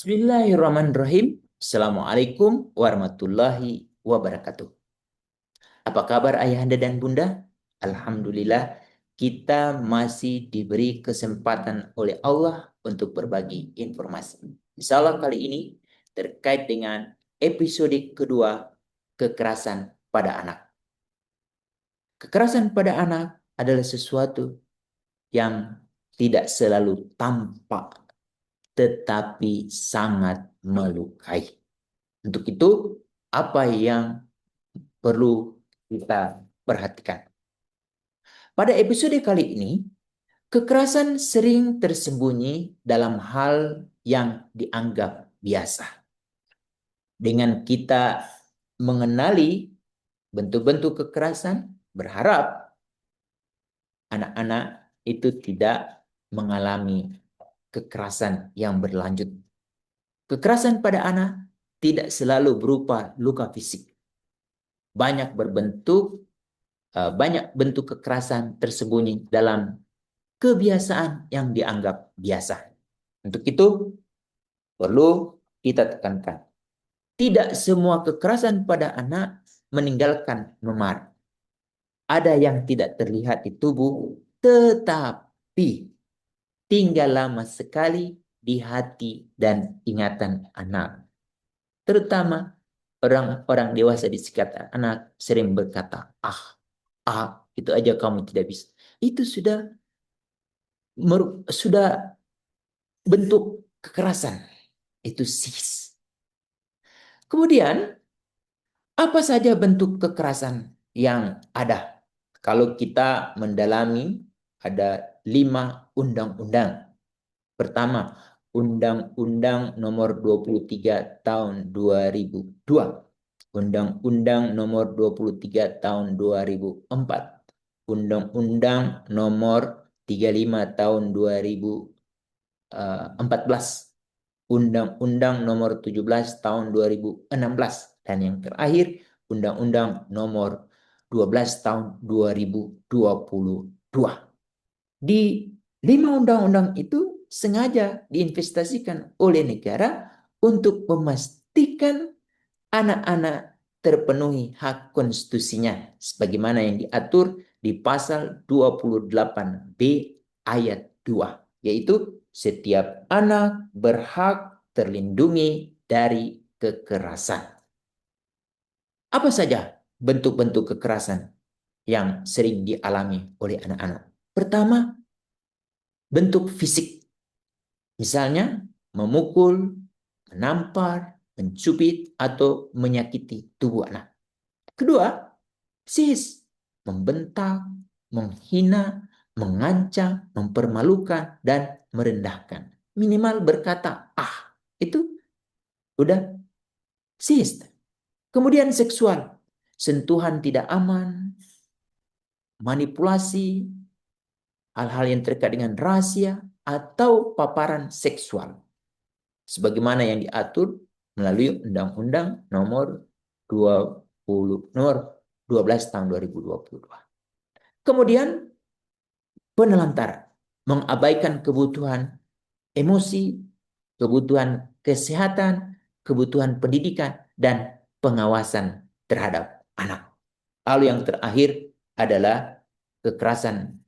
Bismillahirrahmanirrahim. Assalamualaikum warahmatullahi wabarakatuh. Apa kabar ayahanda dan bunda? Alhamdulillah, kita masih diberi kesempatan oleh Allah untuk berbagi informasi. Insya Allah kali ini terkait dengan episode kedua, kekerasan pada anak. Kekerasan pada anak adalah sesuatu yang tidak selalu tampak, tetapi sangat melukai. Untuk itu, apa yang perlu kita perhatikan? Pada episode kali ini, kekerasan sering tersembunyi dalam hal yang dianggap biasa. Dengan kita mengenali bentuk-bentuk kekerasan, berharap anak-anak itu tidak mengalami kekerasan yang berlanjut. Kekerasan pada anak tidak selalu berupa luka fisik. Banyak bentuk kekerasan tersembunyi dalam kebiasaan yang dianggap biasa. Untuk itu, perlu kita tekankan. Tidak semua kekerasan pada anak meninggalkan memar. Ada yang tidak terlihat di tubuh, tetapi tinggal lama sekali di hati dan ingatan anak. Terutama orang-orang dewasa di sekitar anak sering berkata, itu aja kamu tidak bisa. Itu sudah bentuk kekerasan. Itu sis. Kemudian, apa saja bentuk kekerasan yang ada? Kalau kita mendalami, ada 5 undang-undang. Pertama, Undang-Undang Nomor 23 Tahun 2002. Undang-Undang Nomor 23 Tahun 2004. Undang-Undang Nomor 35 Tahun 2014. Undang-Undang Nomor 17 Tahun 2016. Dan yang terakhir, Undang-Undang Nomor 12 Tahun 2022. Di 5 undang-undang itu sengaja diinvestasikan oleh negara untuk memastikan anak-anak terpenuhi hak konstitusinya sebagaimana yang diatur di pasal 28B ayat 2, yaitu setiap anak berhak terlindungi dari kekerasan. Apa saja bentuk-bentuk kekerasan yang sering dialami oleh anak-anak? Pertama, bentuk fisik. Misalnya memukul, menampar, mencubit, atau menyakiti tubuh anak. Kedua, psikis. Membentak, menghina, mengancam, mempermalukan, dan merendahkan. Minimal berkata, itu udah psikis. Kemudian seksual. Sentuhan tidak aman, manipulasi, hal-hal yang terkait dengan rahasia, atau paparan seksual. Sebagaimana yang diatur melalui Undang-Undang Nomor 12 Tahun 2022. Kemudian penelantaran, mengabaikan kebutuhan emosi, kebutuhan kesehatan, kebutuhan pendidikan, dan pengawasan terhadap anak. Lalu yang terakhir adalah kekerasan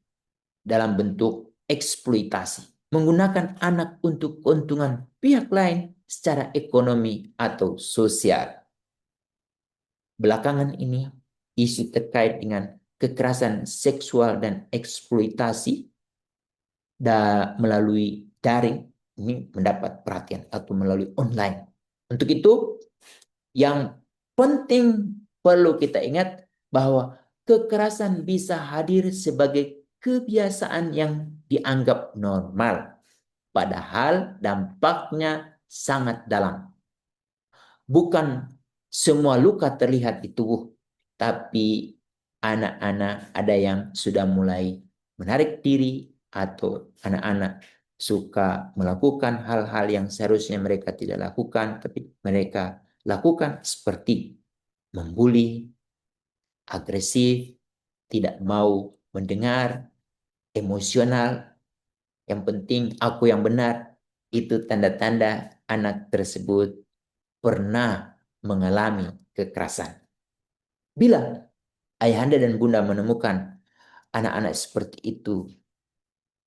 dalam bentuk eksploitasi, menggunakan anak untuk keuntungan pihak lain secara ekonomi atau sosial. Belakangan ini, isu terkait dengan kekerasan seksual dan eksploitasi melalui daring ini mendapat perhatian atau melalui online. Untuk itu, yang penting perlu kita ingat bahwa kekerasan bisa hadir sebagai kebiasaan yang dianggap normal, padahal dampaknya sangat dalam. Bukan semua luka terlihat di tubuh, tapi anak-anak ada yang sudah mulai menarik diri atau anak-anak suka melakukan hal-hal yang seharusnya mereka tidak lakukan, tapi mereka lakukan seperti membuli, agresif, tidak mau mendengar, emosional. Yang penting aku yang benar. Itu tanda-tanda anak tersebut pernah mengalami kekerasan. Bila ayahanda dan bunda menemukan anak-anak seperti itu,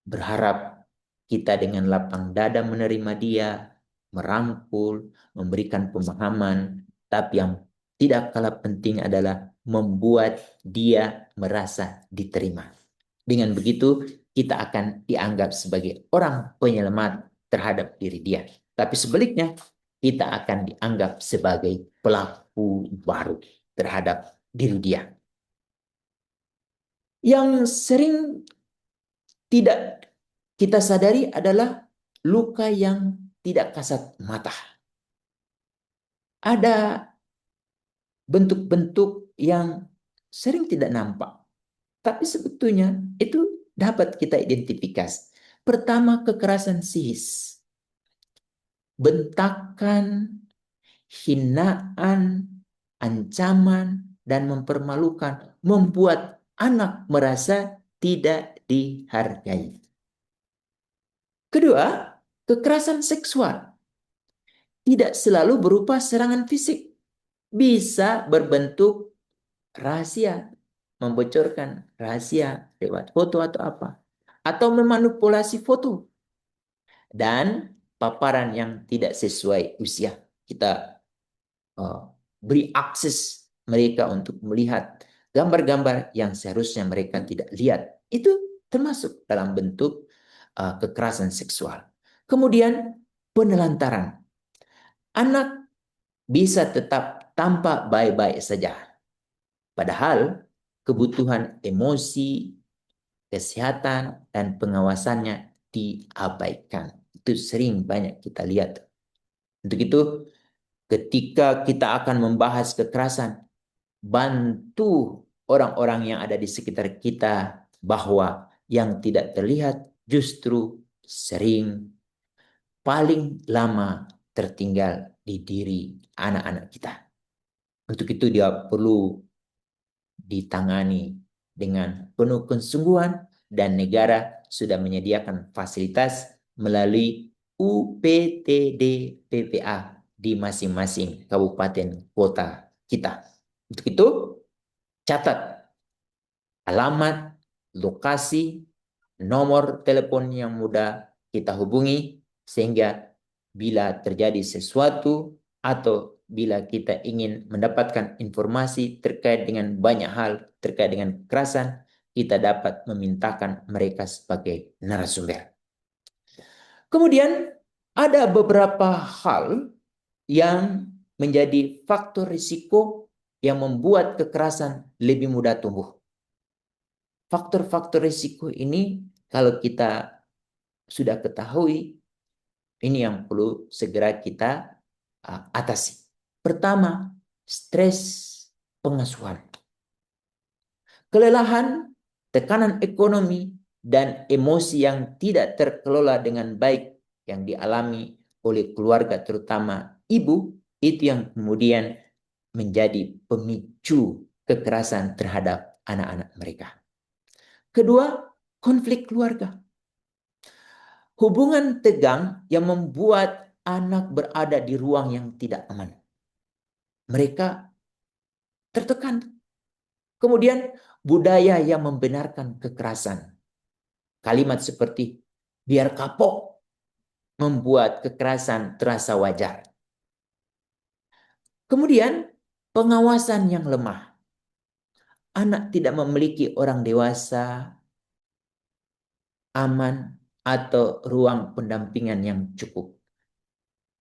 berharap kita dengan lapang dada menerima dia, merangkul, memberikan pemahaman, tapi yang tidak kalah penting adalah membuat dia merasa diterima. Dengan begitu, kita akan dianggap sebagai orang penyelamat terhadap diri dia. Tapi sebaliknya, kita akan dianggap sebagai pelaku baru terhadap diri dia. Yang sering tidak kita sadari adalah luka yang tidak kasat mata. Ada bentuk-bentuk yang sering tidak nampak, tapi sebetulnya itu dapat kita identifikasi. Pertama, kekerasan psikis, bentakan, hinaan, ancaman, dan mempermalukan membuat anak merasa tidak dihargai. Kedua, kekerasan seksual tidak selalu berupa serangan fisik, bisa berbentuk rahasia, membocorkan rahasia lewat foto atau apa, atau memanipulasi foto dan paparan yang tidak sesuai usia. Kita beri akses mereka untuk melihat gambar-gambar yang seharusnya mereka tidak lihat. Itu termasuk dalam bentuk kekerasan seksual. Kemudian penelantaran. Anak bisa tetap tampak baik-baik saja. Padahal kebutuhan emosi, kesehatan, dan pengawasannya diabaikan. Itu sering banyak kita lihat. Untuk itu, ketika kita akan membahas kekerasan, bantu orang-orang yang ada di sekitar kita bahwa yang tidak terlihat justru sering paling lama tertinggal di diri anak-anak kita. Untuk itu dia perlu ditangani dengan penuh kesungguhan dan negara sudah menyediakan fasilitas melalui UPTD PPA di masing-masing kabupaten kota kita. Untuk itu, catat alamat, lokasi, nomor telepon yang mudah kita hubungi sehingga bila terjadi sesuatu atau bila kita ingin mendapatkan informasi terkait dengan banyak hal terkait dengan kekerasan, kita dapat memintakan mereka sebagai narasumber. Kemudian ada beberapa hal yang menjadi faktor risiko yang membuat kekerasan lebih mudah tumbuh. Faktor-faktor risiko ini kalau kita sudah ketahui, ini yang perlu segera kita atasi. Pertama, stres pengasuhan. Kelelahan, tekanan ekonomi, dan emosi yang tidak terkelola dengan baik yang dialami oleh keluarga, terutama ibu, itu yang kemudian menjadi pemicu kekerasan terhadap anak-anak mereka. Kedua, konflik keluarga. Hubungan tegang yang membuat anak berada di ruang yang tidak aman. Mereka tertekan. Kemudian budaya yang membenarkan kekerasan. Kalimat seperti biar kapok membuat kekerasan terasa wajar. Kemudian pengawasan yang lemah. Anak tidak memiliki orang dewasa, aman, atau ruang pendampingan yang cukup.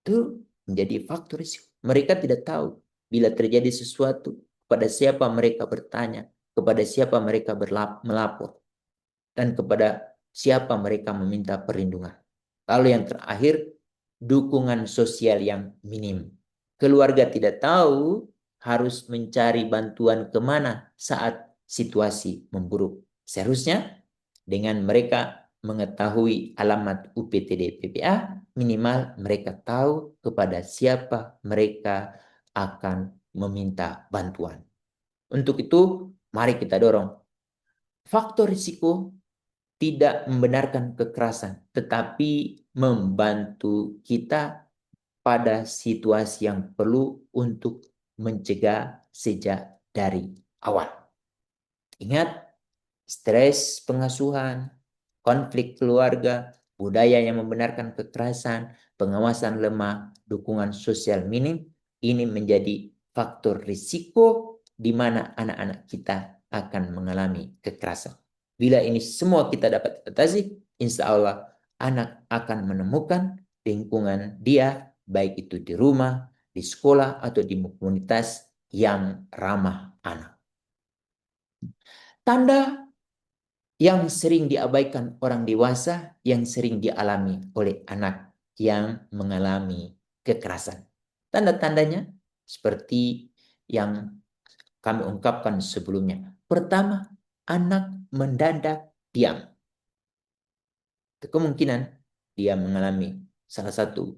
Itu menjadi faktor risiko. Mereka tidak tahu bila terjadi sesuatu, kepada siapa mereka bertanya, kepada siapa mereka melapor, dan kepada siapa mereka meminta perlindungan. Lalu yang terakhir, dukungan sosial yang minim. Keluarga tidak tahu harus mencari bantuan kemana saat situasi memburuk. Seharusnya dengan mereka mengetahui alamat UPTD PPA, minimal mereka tahu kepada siapa mereka akan meminta bantuan. Untuk itu, mari kita dorong. Faktor risiko tidak membenarkan kekerasan, tetapi membantu kita pada situasi yang perlu untuk mencegah sejak dari awal. Ingat, stres pengasuhan, konflik keluarga, budaya yang membenarkan kekerasan, pengawasan lemah, dukungan sosial minim, ini menjadi faktor risiko di mana anak-anak kita akan mengalami kekerasan. Bila ini semua kita dapat atasi, insya Allah anak akan menemukan lingkungan dia, baik itu di rumah, di sekolah, atau di komunitas yang ramah anak. Tanda yang sering diabaikan orang dewasa, yang sering dialami oleh anak yang mengalami kekerasan. Tanda-tandanya seperti yang kami ungkapkan sebelumnya. Pertama, anak mendadak diam. Kemungkinan dia mengalami salah satu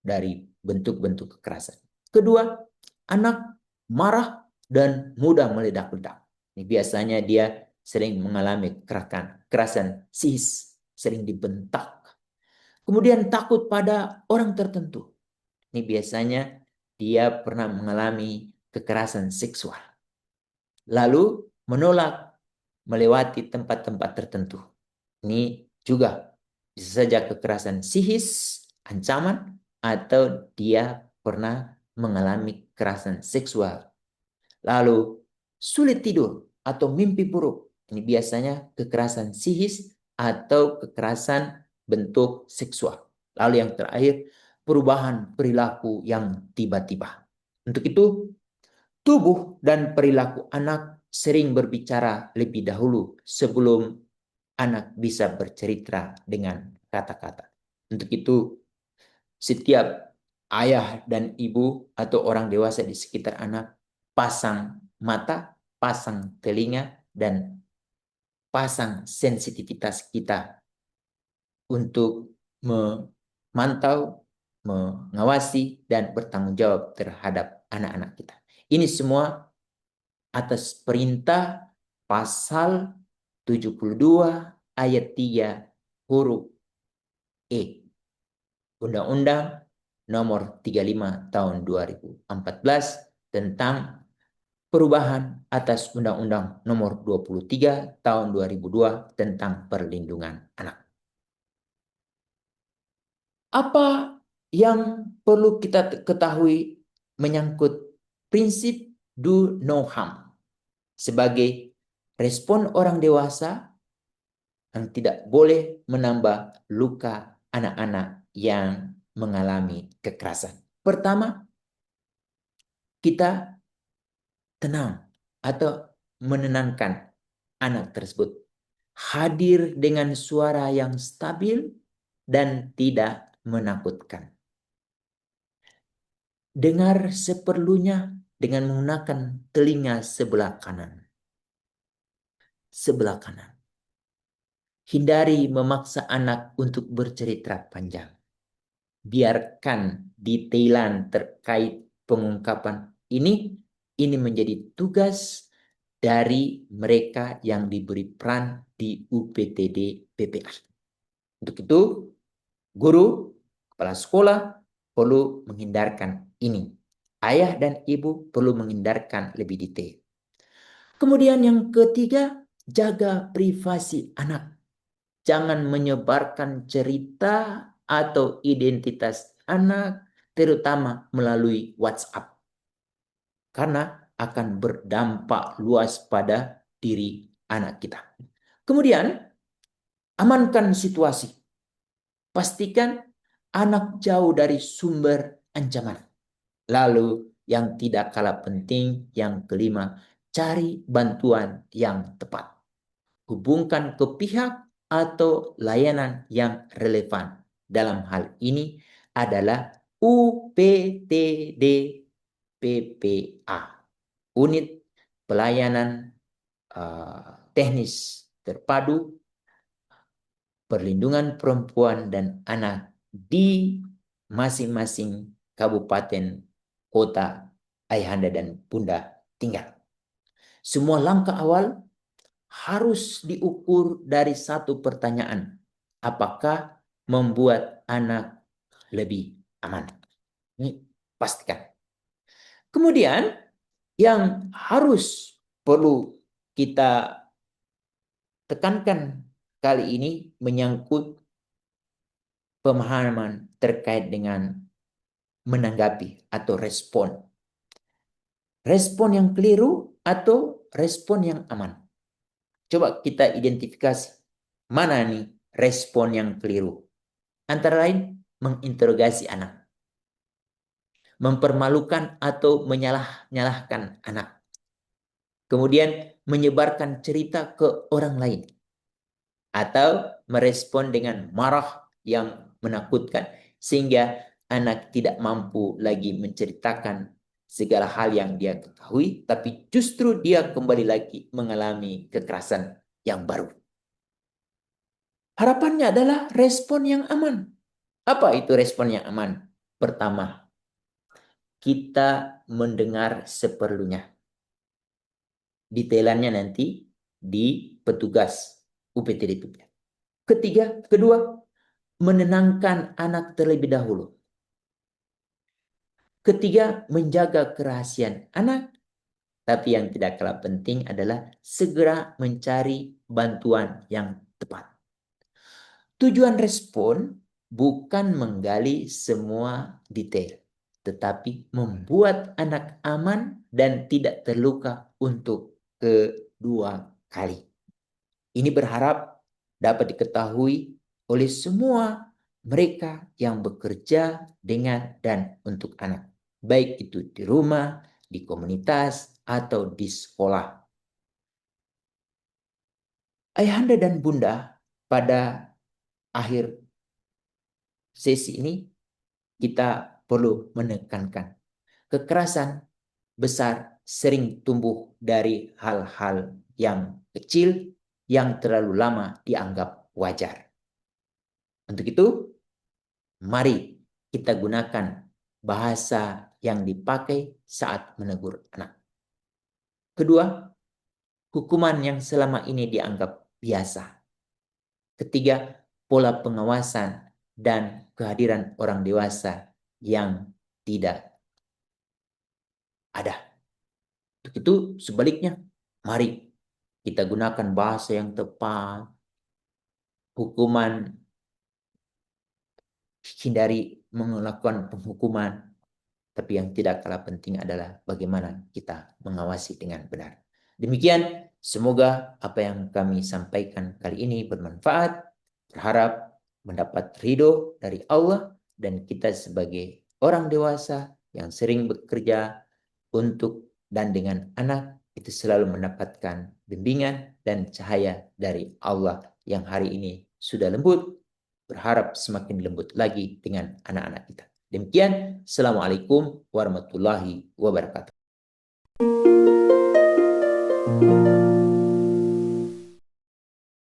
dari bentuk-bentuk kekerasan. Kedua, anak marah dan mudah meledak-ledak. Ini biasanya dia sering mengalami kekerasan psikis, sering dibentak. Kemudian takut pada orang tertentu. Ini biasanya dia pernah mengalami kekerasan seksual. Lalu menolak melewati tempat-tempat tertentu. Ini juga bisa saja kekerasan psikis, ancaman, atau dia pernah mengalami kekerasan seksual. Lalu sulit tidur atau mimpi buruk. Ini biasanya kekerasan psikis atau kekerasan bentuk seksual. Lalu yang terakhir, perubahan perilaku yang tiba-tiba. Untuk itu, tubuh dan perilaku anak sering berbicara lebih dahulu sebelum anak bisa bercerita dengan kata-kata. Untuk itu, setiap ayah dan ibu atau orang dewasa di sekitar anak pasang mata, pasang telinga, dan pasang sensitivitas kita untuk memantau, mengawasi, dan bertanggung jawab terhadap anak-anak kita. Ini semua atas perintah pasal 72 ayat 3 huruf E. Undang-Undang nomor 35 tahun 2014 tentang perubahan atas Undang-Undang nomor 23 tahun 2002 tentang perlindungan anak. Apa yang perlu kita ketahui menyangkut prinsip do no harm sebagai respon orang dewasa yang tidak boleh menambah luka anak-anak yang mengalami kekerasan. Pertama, kita tenang atau menenangkan anak tersebut. Hadir dengan suara yang stabil dan tidak menakutkan. Dengar seperlunya dengan menggunakan telinga sebelah kanan. Sebelah kanan. Hindari memaksa anak untuk bercerita panjang. Biarkan detailan terkait pengungkapan ini menjadi tugas dari mereka yang diberi peran di UPTD PPA. Untuk itu, guru, kepala sekolah perlu menghindarkan ini. Ayah dan ibu perlu menghindarkan lebih detail. Kemudian yang ketiga, jaga privasi anak. Jangan menyebarkan cerita atau identitas anak, terutama melalui WhatsApp. Karena akan berdampak luas pada diri anak kita. Kemudian, amankan situasi. Pastikan anak jauh dari sumber ancaman. Lalu, yang tidak kalah penting, yang kelima, cari bantuan yang tepat. Hubungkan ke pihak atau layanan yang relevan. Dalam hal ini adalah UPTD PPA, Unit Pelayanan Teknis Terpadu Perlindungan Perempuan dan Anak di masing-masing kabupaten, kota, ayahanda dan bunda tinggal. Semua langkah awal harus diukur dari satu pertanyaan. Apakah membuat anak lebih aman? Ini pastikan. Kemudian yang harus perlu kita tekankan kali ini menyangkut pemahaman terkait dengan menanggapi atau respon. Respon yang keliru atau respon yang aman. Coba kita identifikasi mana nih respon yang keliru. Antara lain menginterogasi anak, mempermalukan atau menyalahkan anak. Kemudian menyebarkan cerita ke orang lain. Atau merespon dengan marah yang menakutkan. Sehingga anak tidak mampu lagi menceritakan segala hal yang dia ketahui. Tapi justru dia kembali lagi mengalami kekerasan yang baru. Harapannya adalah respon yang aman. Apa itu respon yang aman? Pertama, kita mendengar seperlunya. Detailannya nanti di petugas UPTD. Kedua, menenangkan anak terlebih dahulu. Ketiga, menjaga kerahasiaan anak. Tapi yang tidak kalah penting adalah segera mencari bantuan yang tepat. Tujuan respon bukan menggali semua detail, tetapi membuat anak aman dan tidak terluka untuk kedua kali. Ini berharap dapat diketahui oleh semua mereka yang bekerja dengan dan untuk anak. Baik itu di rumah, di komunitas, atau di sekolah. Ayahanda dan bunda, pada akhir sesi ini kita perlu menekankan kekerasan besar sering tumbuh dari hal-hal yang kecil yang terlalu lama dianggap wajar. Untuk itu, mari kita gunakan bahasa yang dipakai saat menegur anak. Kedua, hukuman yang selama ini dianggap biasa. Ketiga, pola pengawasan dan kehadiran orang dewasa yang tidak ada. Untuk itu, sebaliknya, mari kita gunakan bahasa yang tepat, hukuman, hindari melakukan penghukuman, tapi yang tidak kalah penting adalah bagaimana kita mengawasi dengan benar. Demikian, semoga apa yang kami sampaikan kali ini bermanfaat. Berharap mendapat ridho dari Allah dan kita sebagai orang dewasa yang sering bekerja untuk dan dengan anak itu selalu mendapatkan bimbingan dan cahaya dari Allah yang hari ini sudah lembut, berharap semakin lembut lagi dengan anak-anak kita. Demikian, Assalamualaikum warahmatullahi wabarakatuh.